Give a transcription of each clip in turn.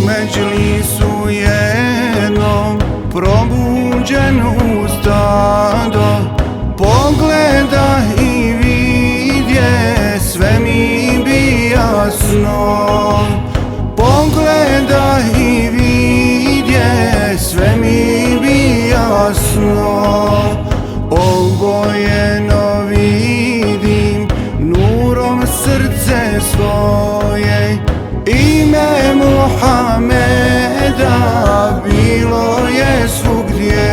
Međlisu jednom probuđen u stado, pogleda i vidje, sve mi bi jasno. Pogleda i vidje, sve mi bi jasno. Obojeno vidim nurom srce svoje, ime Muhameda bilo je svugdje.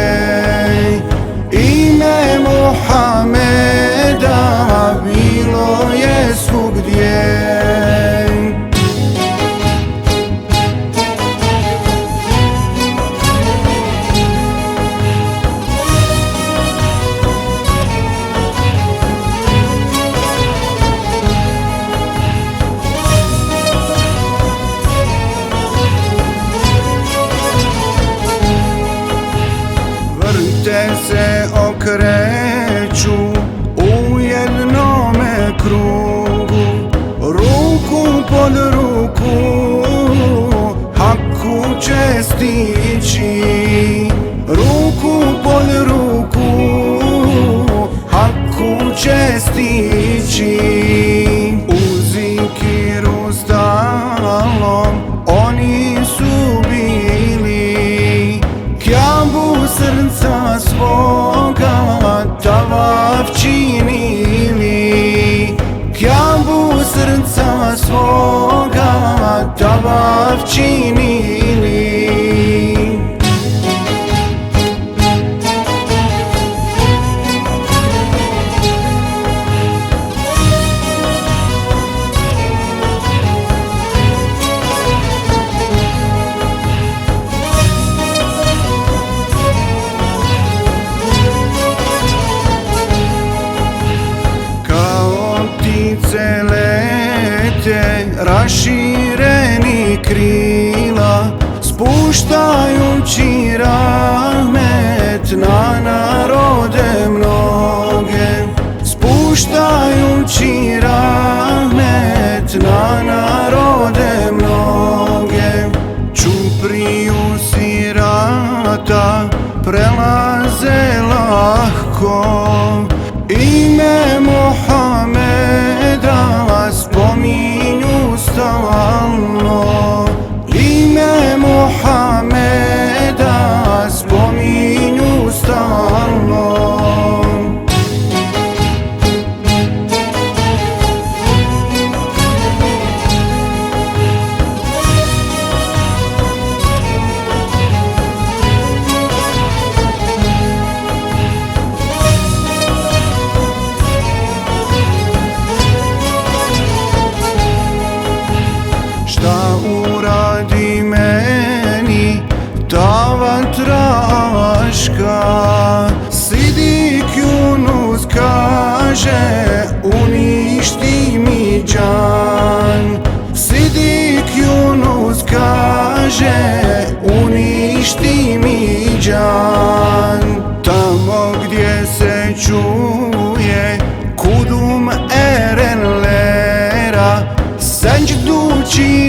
Ime Muhameda bilo je svugdje. Se okreću u jednome krugu, ruku pod ruku haku će stići. Ruku pod ruku haku će stići. U zikiru stalom oni su bili, kjabu srca svoga tavaf činili. Kjabu srca svoga tavaf činili. Ptice lete rašireni krila, spuštajući rahmet na narode mnoge. Spuštajući rahmet na narode mnoge. Čupriju sirata prelaze lahko, ime Muhameda spominju stalno. Ime Muhameda spominju stalno. Šta uradi meni ta vatra aška? Sidik Yunus kaže uništi mi džan. Sidik Yunus kaže uništi mi džan. Tamo gdje se čuje kudum eren lera, seđdu čini